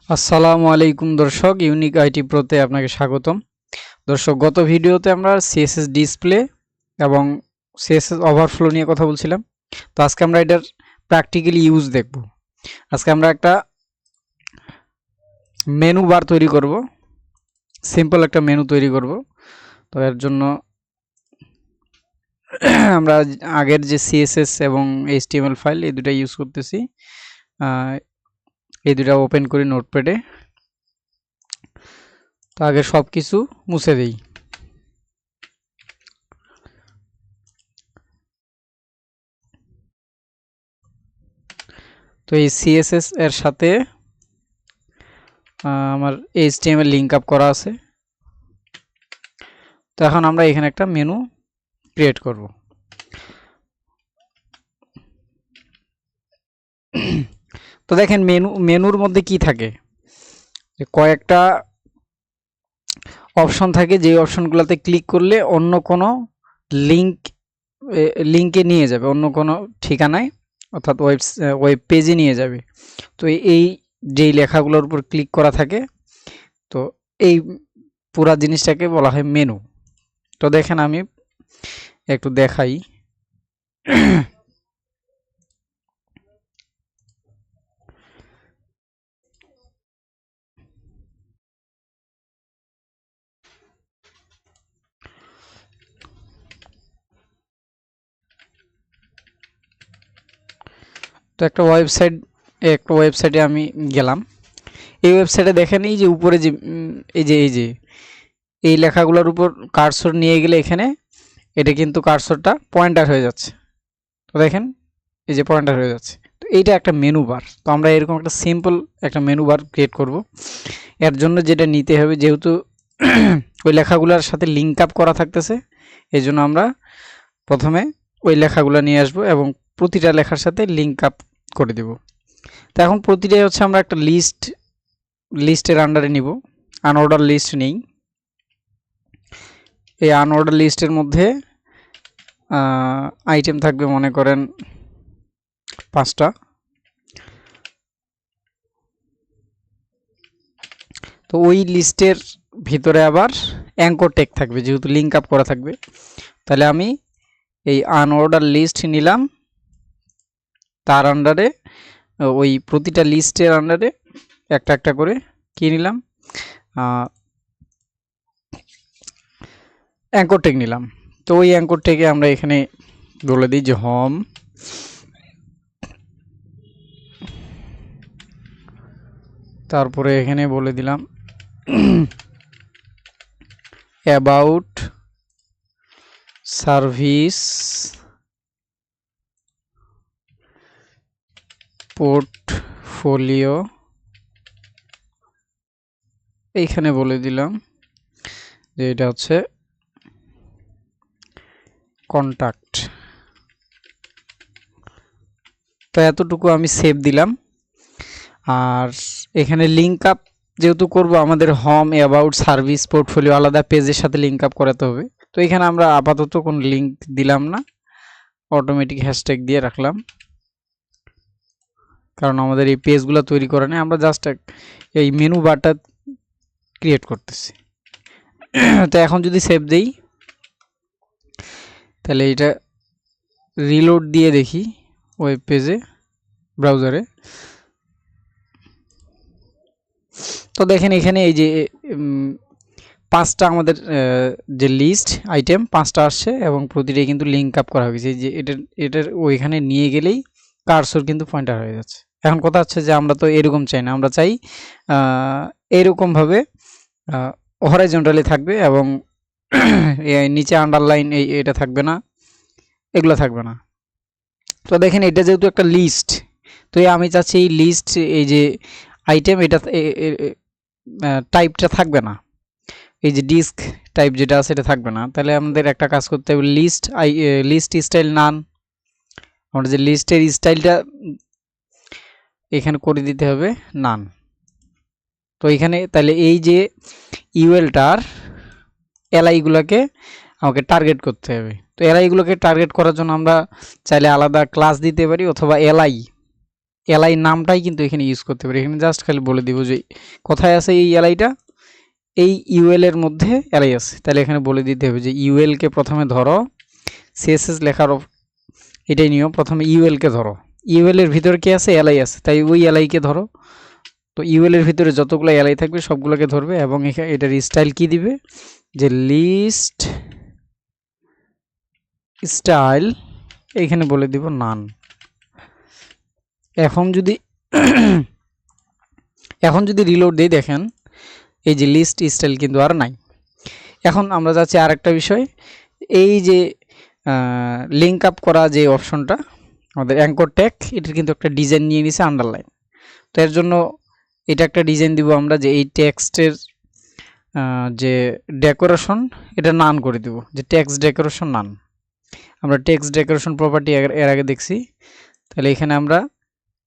আসসালামু আলাইকুম দর্শক, ইউনিক আইটি প্রোতে আপনাকে স্বাগতম। দর্শক, গত ভিডিওতে আমরা সিএসএস ডিসপ্লে এবং সিএসএস ওভারফ্লো নিয়ে কথা বলছিলাম। তো আজকে আমরা এটার প্র্যাকটিক্যালি ইউজ দেখব। আজকে আমরা একটা মেনু বার তৈরি করব, সিম্পল একটা মেনু তৈরি করব। তো এর জন্য আমরা আগের যে সিএসএস এবং এইচটিএমএল ফাইল এই দুটো ইউজ করতেছি। এই দুটো ওপেন করি নোটপ্যাডে। তো আগে সব কিছু মুছে দিই। তো এই সিএসএস এর সাথে আমার HTML লিঙ্ক আপ করা আছে। তো এখন আমরা এখানে একটা মেনু ক্রিয়েট করব। তো দেখেন মেনুর মধ্যে কি থাকে, কয়েকটা অপশন থাকে, যে অপশনগুলোতে ক্লিক করলে অন্য কোনো লিঙ্কে নিয়ে যাবে, অন্য কোনো ঠিকানায়, অর্থাৎ ওয়েব পেজে নিয়ে যাবে। তো এই যেই লেখাগুলোর উপর ক্লিক করা থাকে, তো এই পুরা জিনিসটাকে বলা হয় মেনু। তো দেখেন আমি একটু দেখাই। তো একটা ওয়েবসাইটে আমি গেলাম। এই ওয়েবসাইটে দেখেন এই যে উপরে যে এই লেখাগুলোর উপর কার্সর নিয়ে গেলে এখানে এটা কিন্তু কার্সরটা পয়েন্টার হয়ে যাচ্ছে। তো দেখেন এই যে পয়েন্টার হয়ে যাচ্ছে। তো এইটা একটা মেনু বার। তো আমরা এরকম একটা সিম্পল একটা মেনু বার ক্রিয়েট করব। এর জন্য যেটা নিতে হবে, যেহেতু ওই লেখাগুলোর সাথে লিঙ্ক আপ করা থাকতেছে, এই জন্য আমরা প্রথমে ওই লেখাগুলো নিয়ে আসব এবং প্রতিটা লেখার সাথে লিঙ্ক আপ করে দেব। তো এখন প্রতিটাই হচ্ছে আমরা একটা লিস্টের আন্ডারে নিব। আনঅর্ডার লিস্ট নেই। এই আনঅর্ডার লিস্টের মধ্যে আইটেম থাকবে মনে করেন 5টা। তো ওই লিস্টের ভিতরে আবার অ্যাঙ্কর টেগ থাকবে, যেহেতু লিঙ্ক আপ করা থাকবে। তাহলে আমি এই আনঅর্ডার লিস্ট নিলাম, তার আন্ডারে ওই প্রতিটা লিস্টের আন্ডারে একটা একটা করে কি নিলাম, অ্যাঙ্কর টেগ নিলাম। তো ওই অ্যাঙ্কর টেগে আমরা এখানে বলে দিই যে হোম, তারপরে এখানে বলে দিলাম অ্যাবাউট সার্ভিস পোর্টফোলিও, এইখানে বলে দিলাম যে এটা হচ্ছে কন্টাক্ট। তো এতটুকু আমি সেভ দিলাম। আর এখানে লিঙ্ক আপ যেহেতু করব, আমাদের হোম, অ্যাবাউট, সার্ভিস, পোর্টফোলিও আলাদা পেজের সাথে লিঙ্ক আপ করাতে হবে। তো এখানে আমরা আপাতত কোনো লিঙ্ক দিলাম না, অটোমেটিক হ্যাশট্যাগ দিয়ে রাখলাম, কারণ আমাদের এই পেজগুলো তৈরি করা নেই, আমরা জাস্ট এই মেনু বারটা ক্রিয়েট করতেছি। তো এখন যদি সেভ দেই, তাহলে এটা রিলোড দিয়ে দেখি ওয়েব পেজে, ব্রাউজারে। তো দেখেন এখানে এই যে 5টা আমাদের যে লিস্ট আইটেম 5টা আসছে এবং প্রতিটাই কিন্তু লিঙ্ক আপ করা হয়েছে। যে এটার ওইখানে নিয়ে গেলেই কার্সর কিন্তু পয়েন্টার হয়ে যাচ্ছে। এখন কথা হচ্ছে যে আমরা তো এরকম চাই না, আমরা চাই এরকমভাবে হরাইজন্টালি থাকবে এবং নিচে আন্ডারলাইন এটা থাকবে না, এগুলো থাকবে না। তো দেখেন এটা যেহেতু একটা লিস্ট, তো আমি চাচ্ছি এই লিস্ট, এই যে আইটেম, এটা টাইপটা থাকবে না, এই যে ডিস্ক টাইপ যেটা আছে এটা থাকবে না। তাহলে আমাদের একটা কাজ করতে হবে, লিস্ট স্টাইল নান, আমরা যে লিস্টের স্টাইলটা এখানে করে দিতে হবে নান। তো এখানে তাহলে এই যে ইউএলটার এলআইগুলোকে আমাকে টার্গেট করতে হবে। তো এলআইগুলোকে টার্গেট করার জন্য আমরা চাইলে আলাদা ক্লাস দিতে পারি, অথবা এলআই এলআই নামটাই কিন্তু এখানে ইউজ করতে পারি। এখানে জাস্ট খালি বলে দিব যে কোথায় আছে এই এলআইটা, এই ইউএল এর মধ্যে এলআই আছে, তাহলে এখানে বলে দিতে হবে যে ইউএল কে প্রথমে ধরো, সিএসএস লেখার এটাই নিয়ম, প্রথমে ইউএল কে ধরো, ইউএল এর ভিতরে কি আছে, এলআই আছে, তাই ওই এলআই কে ধরো। তো ইউএল এর ভিতরে যতগুলো এলআই থাকবে সবগুলোকে ধরবে এবং এটার স্টাইল কি দিবে, যে লিস্ট স্টাইল, এখানে বলে দিব নান। এখন যদি এখন যদি রিলোড দিই, দেখেন এই যে লিস্ট স্টাইল কিন্তু আর নাই। এখন আমরা যাচ্ছি আর একটা বিষয়, এই যে লিঙ্ক আপ করা যে অপশনটা আমাদের অ্যাঙ্কর ট্যাগ, এটার কিন্তু একটা ডিজাইন নিয়ে নিছে আন্ডারলাইন। তো এর জন্য এটা একটা ডিজাইন দিব আমরা, যে এই টেক্সটের যে ডেকোরেশন এটা নান করে দিব, যে টেক্সট ডেকোরেশন নান। আমরা টেক্সট ডেকোরেশন প্রপার্টি এর আগে দেখছি। তাহলে এখানে আমরা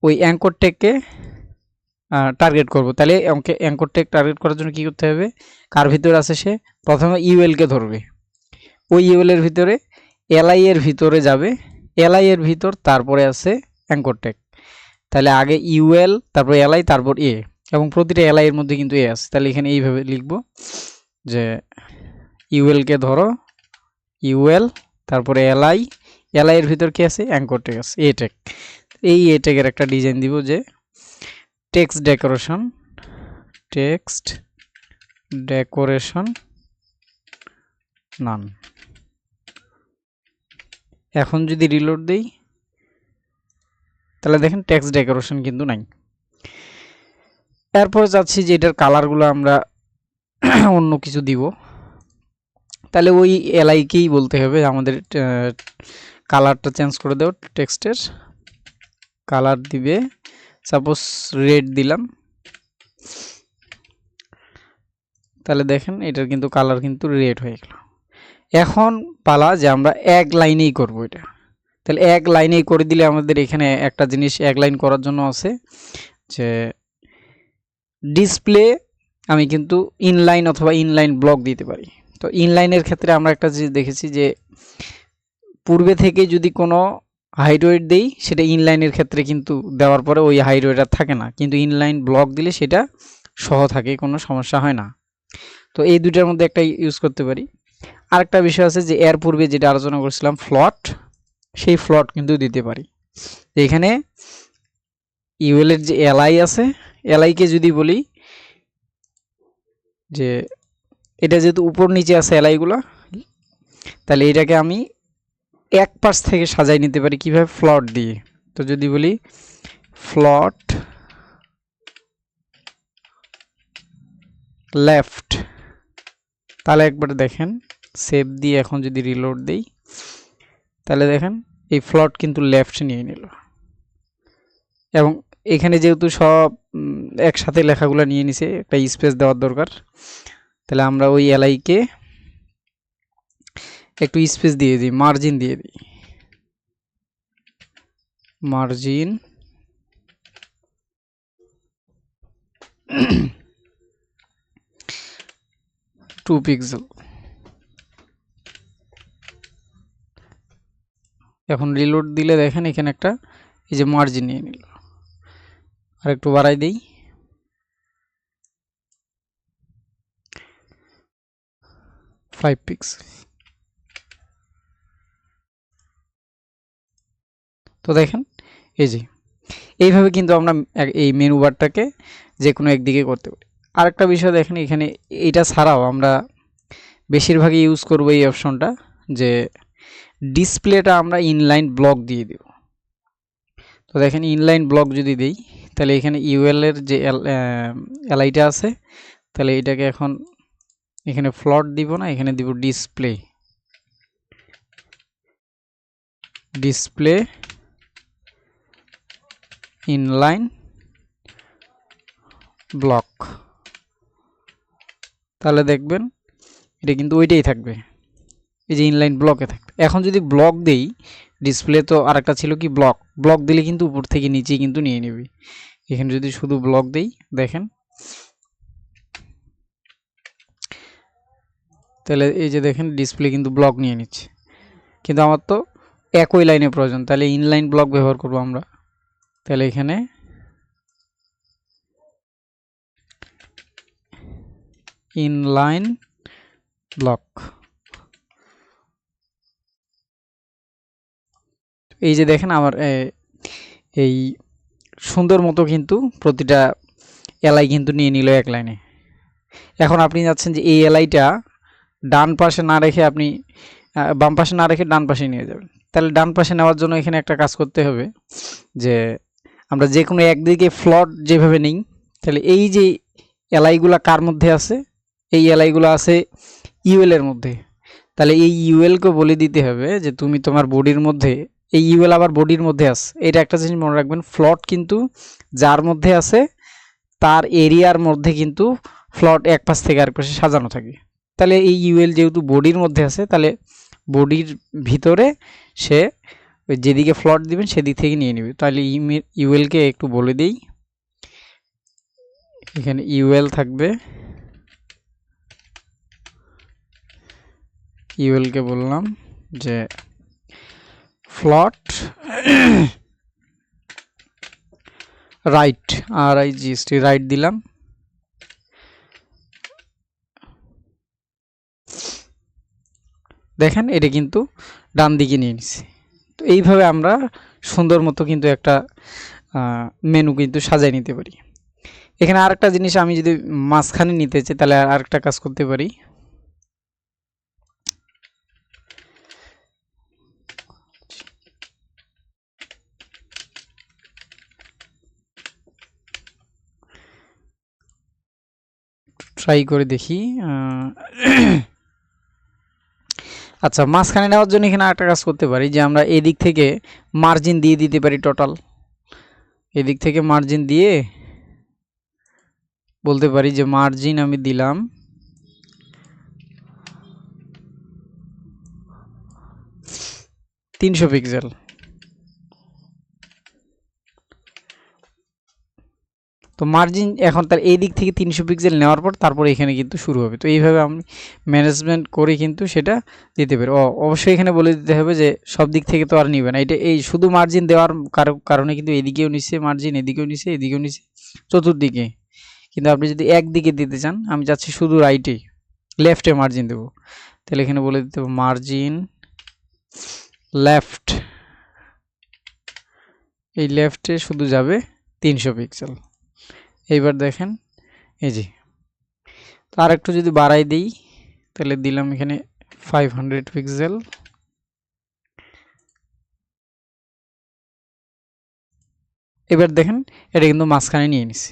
ওই অ্যাঙ্কর ট্যাগকে টার্গেট করব। তাহলে অ্যাঙ্কর ট্যাগ টার্গেট করার জন্য কি করতে হবে, কার ভিতরে আছে সে, প্রথমে ইউএল কে ধরবে, ওই ইউএল এর ভিতরে এলআই এর ভিতরে যাবে, এলআই এর ভিতর তারপরে আছে অ্যাঙ্কর ট্যাগ। তাহলে আগে ইউএল, তারপর এলআই, তারপর এ, এবং প্রতিটা এলআই এর মধ্যে কিন্তু এ আছে। তাহলে এখানে এইভাবে লিখব যে ইউএল কে ধরো, ইউএল, তারপরে এলআই, এলআই এর ভিতর কি আছে, অ্যাঙ্কর ট্যাগ আছে, এ ট্যাগ। এই এ ট্যাগের একটা ডিজাইন দিব, যে টেক্সট ডেকোরেশন, টেক্সট ডেকোরেশন নান। এখন যদি রিলোড দেই, তাহলে দেখেন টেক্সট ডেকোরেশন কিন্তু নাই। এরপর যাচ্ছি যে এটার কালারগুলো আমরা অন্য কিছু দিব। তাহলে ওই এলআইকেই বলতে হবে আমাদের কালারটা চেঞ্জ করে দাও, টেক্সটের কালার দিবে, সাপোজ রেড দিলাম। তাহলে দেখেন এটার কিন্তু কালার কিন্তু রেড হয়ে গেল। এখন পালা যে আমরা এক লাইনেই করব এটা। তাহলে এক লাইনেই করে দিলে আমাদের এখানে একটা জিনিস এক লাইন করার জন্য আছে, যে ডিসপ্লে আমি কিন্তু ইনলাইন অথবা ইনলাইন ব্লক দিতে পারি। তো ইনলাইনের ক্ষেত্রে আমরা একটা জিনিস দেখেছি, যে পূর্বে থেকে যদি কোনো হাইট ওয়েট দেই, সেটা ইনলাইনের ক্ষেত্রে কিন্তু দেওয়ার পরে ওই হাইট ওয়েট আর থাকে না, কিন্তু ইনলাইন ব্লক দিলে সেটা সহ থাকে, কোনো সমস্যা হয় না। তো এই দুইটার মধ্যে একটা ইউজ করতে পারি। আরেকটা বিষয় আছে, যে এর পূর্বে যেটা আলোচনা করছিলাম ফ্লট, সেই ফ্লট কিন্তু দিতে পারি। এখানে ইউএল এর যে এলআই আছে, এলআই কে যদি বলি যে এটা যেহেতু উপর নিচে আছে এলআই গুলা, তাহলে এটাকে আমি এক পাশ থেকে সাজাই নিতে পারি কিভাবে, ফ্লট দিয়ে। তো যদি বলি ফ্লট লেফট, তাহলে একবার দেখেন সেভ দিয়ে এখন যদি রিলোড দেই, তাহলে দেখেন এই ফ্লট কিন্তু লেফট নিয়ে নিল। এবং এখানে যেহেতু সব একসাথে লেখাগুলো নিয়ে নিছে, একটা স্পেস দেওয়ার দরকার। তাহলে আমরা ওই এলআইকে একটু স্পেস দিয়ে দিই, মার্জিন দিয়ে দিই, মার্জিন 2 পিক্সেল। এখন রিলোড দিলে দেখেন এখানে একটা এই যে মার্জিন নিয়ে নিল। আর একটু বাড়াই দেই, ফাইভ পিক্সেল। তো দেখেন এই যে এইভাবে কিন্তু আমরা এই মেনু বারটাকে যে কোনো একদিকে করতে পারি। আরেকটা বিষয় দেখেন, এখানে এটা ছাড়াও আমরা বেশিরভাগই ইউজ করব এই অপশনটা, যে ডিসপ্লেটা আমরা ইনলাইন ব্লক দিয়ে দেব। তো দেখেন ইনলাইন ব্লক যদি দেই, তাহলে এখানে ইউএল এর যে এলআইটা আছে, তাহলে এটাকে এখন এখানে ফ্লট দিব না, এখানে দিব ডিসপ্লে, ডিসপ্লে ইনলাইন ব্লক। তাহলে দেখবেন এটা কিন্তু ওইটাই থাকবে, এই যে ইনলাইন ব্লকে থাকবে। এখন যদি ব্লক দেই, ডিসপ্লে তো আরেকটা ছিল কি ব্লক, ব্লক দিলে কিন্তু উপর থেকে নিচে কিন্তু নিয়ে নেবে। এখানে যদি শুধু ব্লক দেই, দেখেন তাহলে এই যে দেখেন ডিসপ্লে কিন্তু ব্লক নিয়ে নিচ্ছে, কিন্তু আমার তো একই লাইনে প্রয়োজন, তাহলে ইনলাইন ব্লক ব্যবহার করব আমরা। তাহলে এখানে ইনলাইন ব্লক, এই যে দেখেন আমার এই সুন্দর মতো কিন্তু প্রতিটা এলাই কিন্তু নিয়ে নিল এক লাইনে। এখন আপনি যাচ্ছেন যে এই এলাইটা ডান পাশে না রেখে আপনি বাম পাশে না রেখে ডান পাশে নিয়ে যাবেন। তাহলে ডান পাশে নেওয়ার জন্য এখানে একটা কাজ করতে হবে যে আমরা যে কোনো একদিকে ফ্লট যেভাবে নিই, তাহলে এই যে এলাইগুলা কার মধ্যে আছে, এই এলাইগুলো আছে ইউএল এর মধ্যে। তাহলে এই ইউএলকে বলে দিতে হবে যে তুমি তোমার বডির মধ্যে, এই ইউএল আবার বডির মধ্যে আছে। এটা একটা জিনিস মনে রাখবেন, ফ্লট কিন্তু যার মধ্যে আছে তার এরিয়ার মধ্যে কিন্তু ফ্লট এক পাশ থেকে আরেক পাশে সাজানো থাকে। তাহলে এই ইউএল যেহেতু বডির মধ্যে আছে, তাহলে বডির ভিতরে সে যেদিকে ফ্লট দিবেন সেদিক থেকে নিয়ে নেবে। তাহলে ইউএলকে একটু বলে দিই, এখানে ইউএল থাকবে, ইউএলকে বললাম যে ফ্লট রাইট, আর I G S T rate দিলাম। দেখেন এটা কিন্তু ডান দিকে নিয়ে নিছে। তো এইভাবে আমরা সুন্দর মতো কিন্তু একটা মেনু কিন্তু সাজাই নিতে পারি। এখানে আরেকটা জিনিস আমি যদি মাঝখানে নিতে চাই তাহলে আরেকটা কাজ করতে পারি, ট্রাই করে দেখি। আচ্ছা, মাঝখানে নেওয়ার জন্য এখানে একটা কাজ করতে পারি যে আমরা এদিক থেকে মার্জিন দিয়ে দিতে পারি। টোটাল এদিক থেকে মার্জিন দিয়ে বলতে পারি যে মার্জিন আমি দিলাম 300 পিক্সেল। তো মার্জিন এখন তার এই দিক থেকে 300 পিক্সেল নেওয়ার পর তারপরে এখানে কিন্তু শুরু হবে। তো এইভাবে আমি ম্যানেজমেন্ট করে কিন্তু সেটা দিতে পারি। অবশ্যই এখানে বলে দিতে হবে যে সব দিক থেকে তো আর নিবে না, এটা এই শুধু মার্জিন দেওয়ার কারণে কিন্তু এদিকেও নিচ্ছে মার্জিন, এদিকেও নিচ্ছে, এদিকেও নিচ্ছে, চতুর্দিকে। কিন্তু আপনি যদি একদিকে দিতে চান, আমি চাচ্ছি শুধু রাইটে লেফটে মার্জিন দেবো, তাহলে এখানে বলে দিতে হবে মার্জিন লেফট, এই লেফটে শুধু যাবে 300 পিক্সেল। এইবার দেখেন এই যে, আর একটু যদি বাড়াই দিই তাহলে দিলাম এখানে 500 পিক্সেল। এবার দেখেন এটা কিন্তু মাঝখানে নিয়ে নিছে।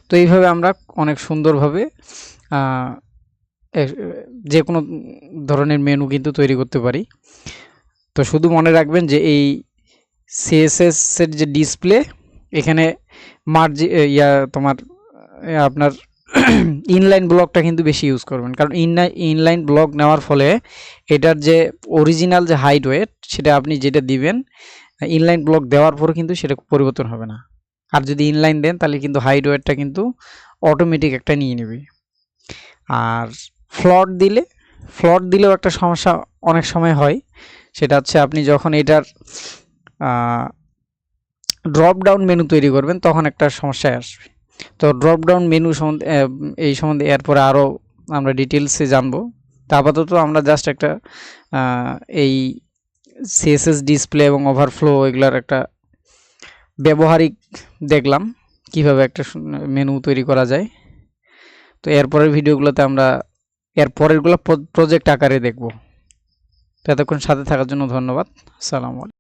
তো এইভাবে আমরা অনেক সুন্দরভাবে যে কোনো ধরনের মেনু কিন্তু তৈরি করতে পারি। তো শুধু মনে রাখবেন যে এই সিএসএস এর যে ডিসপ্লে, এখানে মার্জি তোমার আপনার ইনলাইন ব্লকটা কিন্তু বেশি ইউজ করবেন, কারণ ইনলাইন ব্লক নেওয়ার ফলে এটার যে অরিজিনাল যে হাইট ওয়েট সেটা আপনি যেটা দিবেন ইনলাইন ব্লক দেওয়ার পরে কিন্তু সেটা পরিবর্তন হবে না। আর যদি ইনলাইন দেন তাহলে কিন্তু হাইট ওয়েটটা কিন্তু অটোমেটিক একটা নিয়ে নেবে। আর ফ্লট দিলেও একটা সমস্যা অনেক সময় হয়, সেটা হচ্ছে আপনি যখন এটার ড্রপ ডাউন মেনু তৈরি করবেন তখন একটা সমস্যায় আসবে। তো ড্রপ ডাউন মেনু সম্বন্ধে এই সম্বন্ধে এরপরে আরও আমরা ডিটেলসে জানবো। তা আপাতত আমরা জাস্ট একটা এই সিএসএস ডিসপ্লে এবং ওভারফ্লো এগুলার একটা ব্যবহারিক দেখলাম কিভাবে একটা মেনু তৈরি করা যায়। তো এরপরের ভিডিওগুলোতে আমরা এরপরেরগুলো প্রজেক্ট আকারে দেখব। তো এতক্ষণ সাথে থাকার জন্য ধন্যবাদ। আসসালামু আলাইকুম।